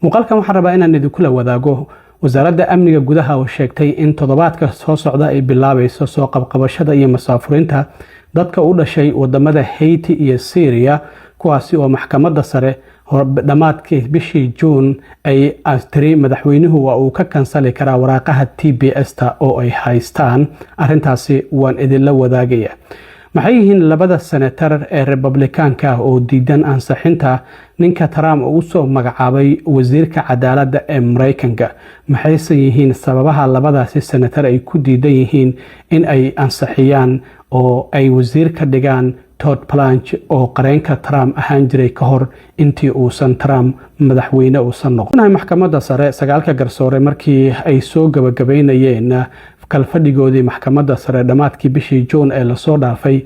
muuqaalkan waxaan rabaa inaan idinku la wadaago wasaaradda amniga gudaha oo sheegtay in toddobaadka soo socda ay bilaabayso soo qabqabashada iyo masaafurinta dadka u dhashay wadamada Haiti iyo Syria kuwaasi oo maxkamadda sare dhamaadkii bishii June ay astri madaxweynuhu waa uu ka kansali karaa waraaqaha TPS-ta oo ay haystaan. Arrintaasi waan idin la wadaagaya. maxay yihiin labada senator ee Republicaanka oo diidan ansixinta ninka Trump uu soo magacaabay wasiirka cadaaladda ee Mareykanka? maxayse yihiin sababaha labadaasi senator ay ku diidan yihiin in ay ansixiyaan oo ay wasiir ka dhigaan Todd Blanche oo qareenka Trump ahaan jiray ka hor intii uusan Trump madaxweyne uusan noqon? maxkamadda sare sagaalka garsoore markii ay soo gabagabeynayeen kalfadhigoodii maxkamadda sare dhamaadkii bishii June ee la soo dhaafay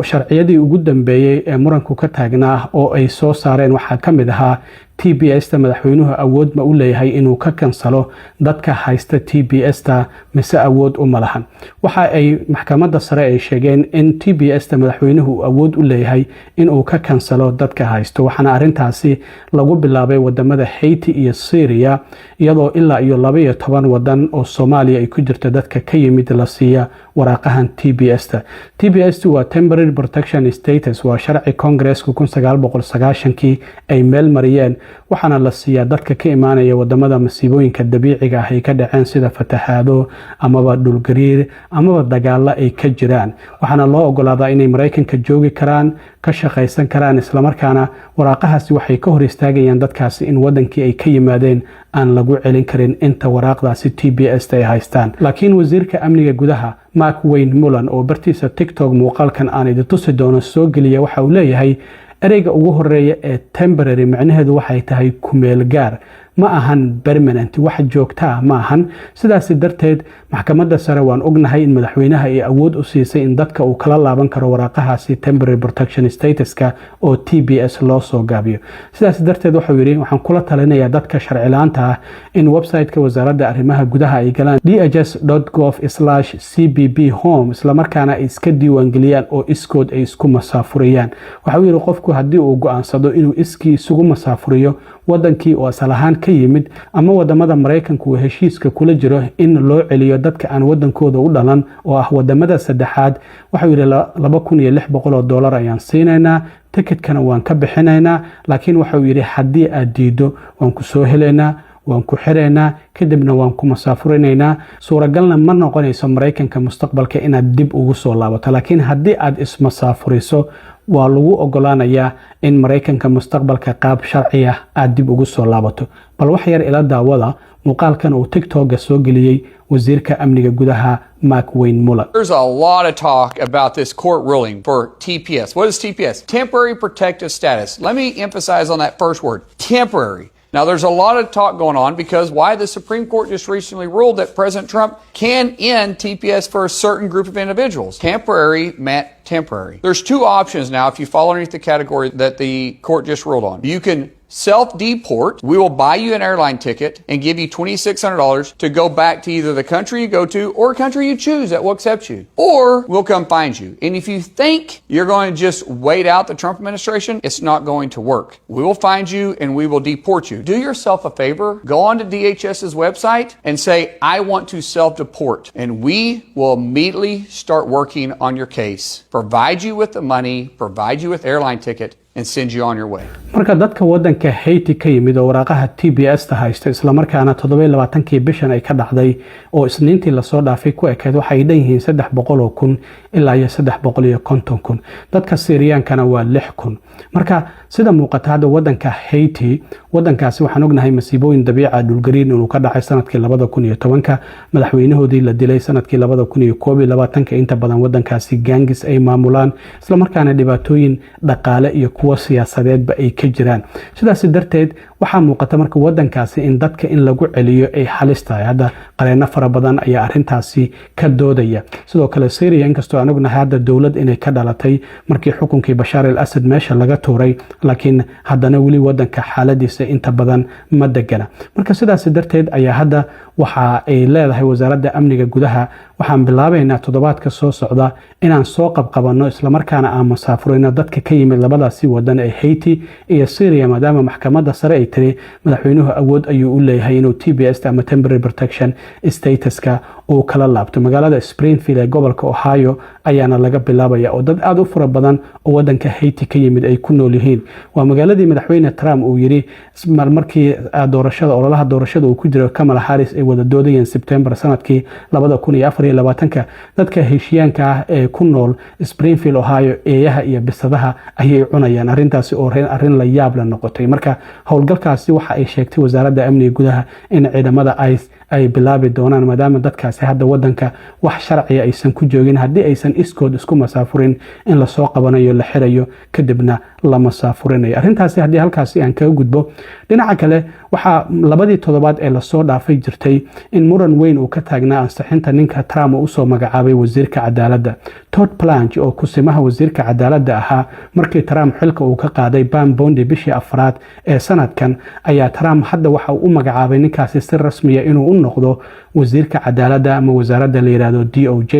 sharciyadii ugu dambeeyay ee muranku ka taagnaa oo ay soo saareen waxaa ka mid ahaa TPS-ta madaxweynuhu awood ma u leeyahay inuu ka kansalo dadka haysta TPS-ta mise awood uma lahan. waxa ay maxkamadda sare ay sheegeen in TPS-ta madaxweynuhu awood u leeyahay inuu ka kansalo dadka haysto, waxaana arrintaasi lagu bilaabay wadamada Haiti iyo Syria iyadoo ilaa iyo 12 wadan oo Soomaaliya ay ku jirto dadka ka yimid la siiya waraaqahan TPS-ta. TPS-tu waa Temporary Protection Status, waa sharci Congress-ku 1990kii ay meel mariyeen, waxaana la siiyaa dadka ka imaanaya wadamada masiibooyinka dabiiciga ah ay ka dhaceen sida fatahaado amaba dhulgariir amaba dagaalo ay ka jiraan. waxaana loo ogolaadaa inay Mareykanka joogi karaan, ka shaqaysan karaan, isla markaana waraaqahaasi waxay ka hor istaagayaan dadkaasi in wadankii ay ka yimaadeen aan lagu celin karin inta waraaqdaasi TPS ay haystaan. laakiin wasiirka amniga gudaha Mark Wayne Mullen oo bartiisa TikTok muuqaalkan aan idin tusi doono soo geliya waxa uu leeyahay ereyga ugu horeeya ee temporary macnaheedu waxay tahay kumeel gaar, ma ahan permanent, wax joogta ma ahan. sidaas darteed maxkamadda sare waan ognahay in madaxweynaha ay awood u siisay in dadka uu kala laaban karo waraaqahaasi Temporary Protection Status-ka oo TPS loo soo gaabiyo. sidaas darteed wuxuu yiri waxaan kula talinayaa dadka sharci la'aanta ah in website-ka wasaaradda arrimaha gudaha ay galaan dhs.gov/cbb home isla markaana ay iska diiwaangeliyaan oo iskood ay isku masaafuriyaan. waxa yiri qofku haddii uu go'aansado inuu iskii isugu masaafuriyo wadankii oo asal ahaan ka yimid ama wadamada Mareykanku uu heshiiska kula jiro in loo celiyo dadka aan wadankooda u dhalan oo ah wadamada saddexaad, waxa yiri $2,600 ayaan siinaynaa, tikidkana waan ka bixinaynaa, laakiin waxa yiri haddii aad diido waan ku soo helaynaa, waan ku xireynaa, kadibna waan ku masaafurinaynaa. suuragalna ma noqonayso Mareykanka mustaqbalka inaad dib ugu soo laabato, laakiin haddii aad ismasaafuriso waa lagu ogolaanayaa in Mareykanka mustaqbalka qaab sharci ah aad dib ugu soo laabato. bal wax yar ila daawada muuqaalkan oo TikTok soo geliyay wasiirka amniga gudaha Mark Wayne Mullen. There's a lot of talk about this court ruling for TPS. What is TPS? Temporary Protective Status. Let me emphasize on that first word, temporary. Now, there's a lot of talk going on because why the Supreme Court just recently ruled that President Trump can end TPS for a certain group of individuals. Temporary meant temporary. There's two options now if you fall underneath the category that the court just ruled on. You can self-deport. We will buy you an airline ticket and give you $2,600 to go back to either the country you go to or a country you choose that will accept you. Or we'll come find you. And if you think you're going to just wait out the Trump administration, it's not going to work. We will find you and we will deport you. Do yourself a favor. Go on to DHS's website and say, I want to self-deport. And we will immediately start working on your case. Provide you with the money, provide you with airline ticket, and send you on your way. marka dadka wadanka Haiti ka yimid oo waraaqaha TPS-ta haysta isla markaana 27kii bishan ay ka dhacday oo isniintii la soo dhaafay ku ekeed waxay dhan yihiin 300,000 ilaa 350,000. dadka Syriankana waa 6,000. marka sida muuqata hadda wadanka Haiti wadankaasi waxaan ognahay masiibooyin dabiici ah dhulgariir inuu ka dhacay sanadkii 2010 madaxweynahoodii la dilay sanadkii 2021 inta badan wadankaasi gangis ay maamulaan isla markaana dhibaatooyin dhaqaale iyo kuwa siyaasadeedba ay ka jiraan. sidaas darteed waxaa muuqata marka wadankaasi in dadka in lagu celiyo ay halis tahay. hadda qareeno fara badan ayaa arrintaasi ka doodaya. sidoo kale Syria inkastoo aan ognahay hadda dowlad inay ka dhalatay markii xukunkii Bashar al-Assad meesha laga tuuray, laakiin haddana weli wadanka xaaladiisa inta badan ma degana. marka sidaas darteed ayaa hadda waxa ay leedahay wasaaradda amniga gudaha waxaan bilaabaynaa toddobaadka soo socda inaan soo qabqabanno islamarkaana aan masaafurino dadka ka yimid labadaasi wadan ee Haiti iyo Syria maadaama maxkamadda sare ay tiri madaxweynuhu awood ayuu u leeyahay inuu TPS ama temporary protection statuska uu kala laabto. magaalada Springfield ee gobolka Ohio ayaana laga bilaabaya oo dad aad u fara badan oo wadanka Haiti ka yimid ay ku nool yihiin. waa magaaladii madaxweyne Trump uu yiri markii ololaha doorashada uu ku jiro Kamala Harris ay wada doodayeen September sanadkii 2024 dadka heshiyaanka ah ee ku nool Springfield Ohio eeyaha iyo bisadaha ayay cunayaan. arrintaasi oo arrin la yaab la noqotay. marka howlgalkaasi waxa ay sheegtay wasaaradda amniga gudaha in ciidamada ay bilaabi doonaan maadaama dadkaasi hadda wadanka wax sharci aysan ku joogin haddii aysan iskood isku masaafurin in la soo qabanayo la xirayo kadibna la masaafurinayo. arrintaasi haddii halkaasi aan kaga gudbo dhinaca kale waxaa labadii toddobaad ee lasoo dhaafay jirtay in muran weyn uu ka taagnaa ansixinta ninka Trump uu soo magacaabay wasiirka cadaaladda Todd Blanche oo kusimaha wasiirka cadaaladda ahaa markii Trump xilka uu ka qaaday Pam Bondi bishii afraad ee sanadkan ayaa Trump hadda waxa uu u magacaabay ninkaasi si rasmi ah inuu u noqdo wasiirka cadaaladda ama wasaaradda la yiraahdo DOJ.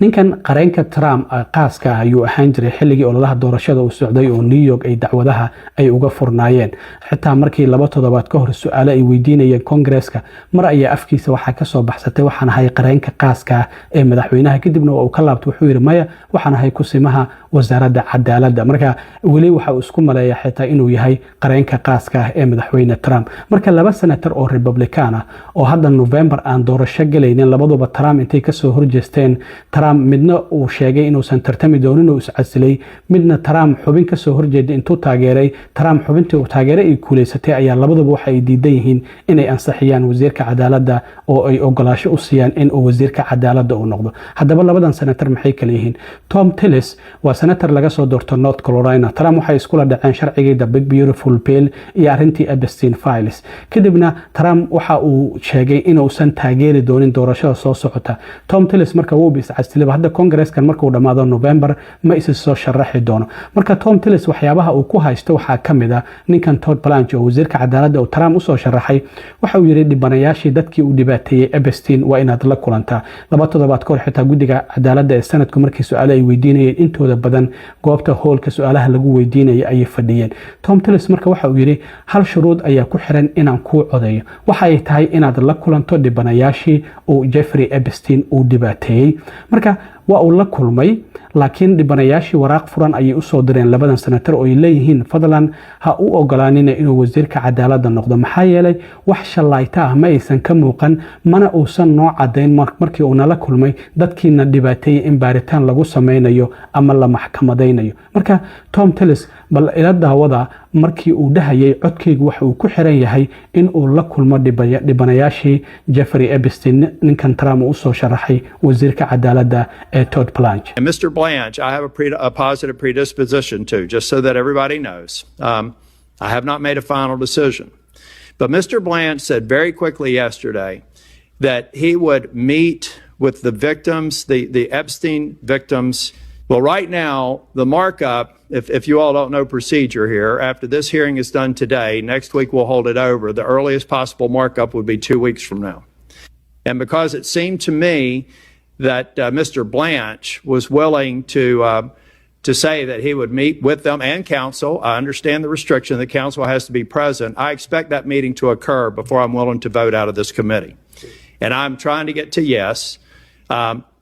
ninkan qareenka Trump qaaska ayuu ahaan jiray xilligii ololaha doorashada uu socday oo New York ay dacwadaha ay uga furnaayeen xitaa markii 2 toddobaad ka hor su'aalo ay weydiinayeen Congress-ka mar ayaa afkiisa waxa ka soo baxsatay waxaan ahay qareenka qaaska ee madaxweynaha kadibna uu ka laabtay wuxuu yiri maya waxaan ahay kusimaha wasaaradda cadaaladda. marka wali waxa uu isku maleeyaa xitaa inuu yahay qareenka qaaska ee madaxweyne Trump. marka laba senator oo Republican ah oo hadda November aan doorasho galaynin labaduba Trump intay ka soo horjeesteen Trump midna uu sheegay inuusan tartami doonin oo iscasilay midna Trump xubin ka soo horjeeday intuu taageeray Trump xubintii uu taageeray ay kuuleysatay ayaa labaduba waxa ay diidan yihiin inay ansaxiyaan wasiirka cadaaladda oo ay ogolaasho u siiyaan in uu wasiirka cadaaladda uu noqdo. haddaba labadan senator maxay kala yihiin? Tom Tillis waa senator laga soo doorto North Carolina. Trump waxay isku la dhaceen sharcigii The Big Beautiful Bill iyo arrintii Epstein Files. kadibna Trump waxa uu sheegay inuusan taageeri doonin doorashada soo socota. Tom Tillis marka uu iscasilay hadda Congress-kan markuu dhamaado November ma isa soo sharaxi doono. marka Tom Tillis waxyaabaha uu ku haysto waxa kamid ah ninkan Todd Blanche oo wasiirka cadaaladda oo Trump u soo sharaxay waxa uu yiri dhibanayaashii dadkii uu dhibaateeyay Epstein waa inaad la kulantaa. 2 toddobaad ka hor xitaa guddiga cadaaladda ee sanadku markii su'aalo ay weydiinayeen intooda badan goobta howlka su'aalaha lagu weydiinayay ay fadhiyeen. Tom Tillis marka waxa uu yiri hal shuruud ayaa ku xiran inaan ku codeeyo waxa ay tahay inaad la kulanto dhibanayaashii uu Jeffrey Epstein uu dhibaateeyay. marka waa uu la kulmay laakiin dhibanayaashii waraaq furan ayay u soo direen labadan senator oo ay leeyihiin fadlan ha u ogolaanina inuu wasiirka cadaaladda noqdo maxaa yeelay wax shalayta ah ma aysan ka muuqan mana uusan noo cadeyn markii uu nala kulmay dadkiina dhibaateeyay in baaritaan lagu sameynayo ama la maxkamadeynayo. marka Tom Tillis bal ila daawada markii uu dhahayay codkaygu waxa uu ku xiran yahay in uu la kulmo dhibanayaashii Jeffrey Epstein ninkan Trump uu soo sharaxay wasiirka cadaaladda Todd Blanche. And Mr. Blanche, I have a positive predisposition to, just so that everybody knows. I have not made a final decision. But Mr. Blanche said very quickly yesterday that he would meet with the victims, the Epstein victims. Well, right now, the markup, if you all don't know procedure here, after this hearing is done today, next week we'll hold it over. The earliest possible markup would be 2 weeks from now. And because it seemed to me that Mr. Blanche was willing to say that he would meet with them and counsel. I understand the restriction that counsel has to be present. I expect that meeting to occur before I'm willing to vote out of this committee. And I'm trying to get to yes.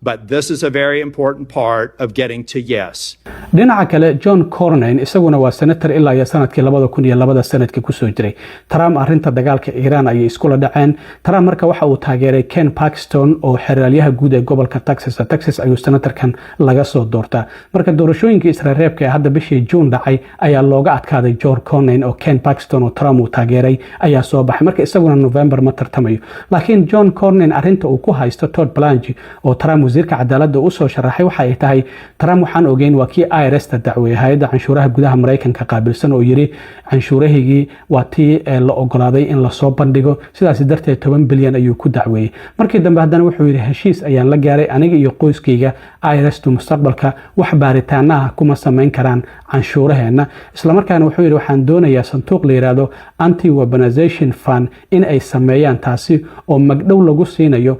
But this is a very important part of getting to yes. dhinaca kale John Cornyn isaguna waa senator ilaa iyo sanadkii 2002 sanadkii ku soo jiray. Trump arrinta dagaalka Iran ayay isku la dhaceen. Trump marka waxa uu taageeray Ken Paxton oo xeraalyaha guud ee gobolka Texas ayuu senatorkan laga soo doortaa. marka doorashooyinka Israa'iilka ee hadda bishii June dhacay ayaa looga adkaaday John Cornyn oo Ken Paxton oo Trump uu taageeray ayaa soo baxay. marka isaguna November ma tartamayo. laakiin John Cornyn arrinta uu ku haysto Todd Blanche oo Trump wasiirka cadaaladda u soo sharaxay waxa ay tahay Trump waxaan ogeyn waa kii IRS-ta dacweeyay hay'adda canshuuraha gudaha Mareykanka qaabilsan oo yiri canshuurahaygi waa tii la ogolaaday in la soo bandhigo sidaas darteed 10 bilyan ayuu ku dacweeyay markii dambe haddana wuxuu yiri heshiis ayaan la gaaray aniga iyo qoyskayga IRS-tu mustaqbalka wax baaritaanaha kuma sameyn karaan canshuuraheena isla markaana wuxuu yiri waxaan doonayaa sanduuq la yiraahdo anti-weaponization fund in ay sameeyaan taasi oo magdhow lagu siinayo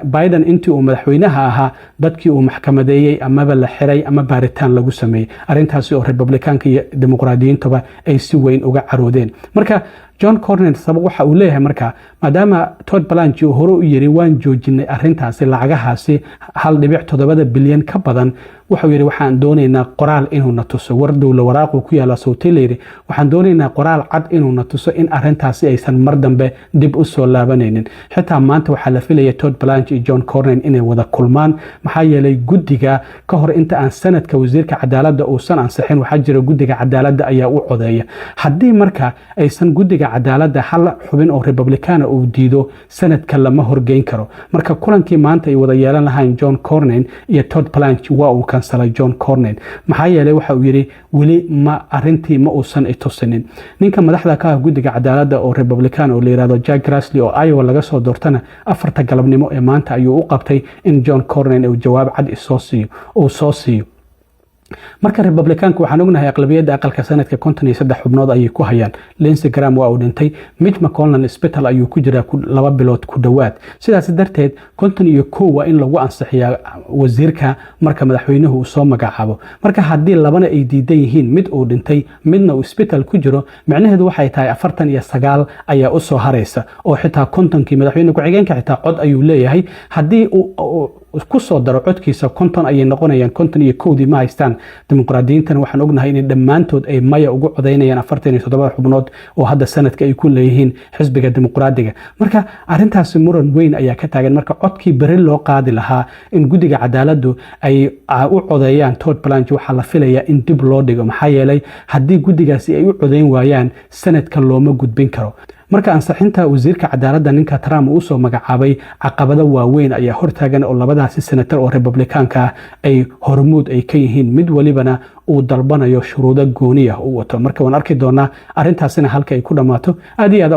Biden intii uu madaxweynaha ahaa dadkii uu maxkamadeeyay amaba la xiray ama baaritaan lagu sameeyay arintaasi oo Republicaanka iyo Dimuqraadiyiintuba ay si weyn uga caroodeen marka John Cornyn sabab waxa uu leeyahay marka maadaama Todd Blanche uu hore u yiri waan joojinay arintaasi lacagahaasi 1.7 bilyan ka badan wuxuu yiri waxaan doonaynaa qoraal inuu na tuso war dowlad waraaqo ku yaala Soomaaliya waxaan doonaynaa qoraal cad inuu na tuso in arintaasi aysan mar dambe dib u soo laabanaynin xitaa maanta waxaa la filayay Todd Blanche iyo John Cornyn inay wada kulmaan maxaa yeelay guddiga ka hor inta aan sanadka wasiirka cadaaladda uusan ansixin waxa jira guddiga cadaaladda ayaa u codeeya haddii marka aysan guddiga cadaaladda hal xubin oo Republican uu diido sanadka lama horgeyn karo marka kulankii maanta ay wada yeelan lahayn John Cornyn iyo Todd Blanche waa uu kansalay John Cornyn maxaa yeelay waxa uu yiri wali ma arintii ma uusan itusinin ninka madaxda ka ah guddiga cadaaladda oo Republican oo la yiraahdo Jack Grassley oo Iowa laga soo doortana 4 galabnimo ee maanta ayuu u qabtay in John Cornyn uu jawaab cad soo siiyo marka Republicaanku waxaan ognahay aqlabiyadda aqalka sanadka 53 xubnood ayay ku hayaan Lindsey Graham waa uu dhintay Mitch McConnell isbitaal ayuu ku jiraa 2 bilood ku dhawaad sidaas darteed 51 waa in lagu ansixiyaa wasiirka marka madaxweynuhu uu soo magacaabo marka haddii labana ay diidan yihiin mid uu dhintay midna uu isbitaal ku jiro macnaheedu waxay tahay 49 ayaa u soo haraysa oo xitaa 50kii madaxweynuhu ku xigeenka xitaa cod ayuu leeyahay haddii uu ku soo daro codkiisa 50 ayay noqonayaan 51 ma haystaan dimuqraadiyiintana waxaan ognahay in dhammaantood ay maya ugu codeynayaan 47 xubnood oo hadda sanadka ay ku leeyihiin xisbiga dimuqraadiga marka arintaasi muran weyn ayaa ka taagan marka codkii bari loo qaadi lahaa in guddiga cadaaladdu ay u codeeyaan Todd Blanche waxa la filayaa in dib loo dhigo maxaa yeelay haddii guddigaasi ay u codeyn waayaan sanadka looma gudbin karo marka ansixinta wasiirka cadaaladda ninka Trump uu soo magacaabay caqabado waaweyn ayaa hortaagan oo labadaasi senator oo Republicaanka ay hormuud ay ka yihiin mid walibana uu dalbanayo shuruudo gooni ah u wato marka waan arki doonaa arintaasina halka ay ku dhamaato aad iyo aad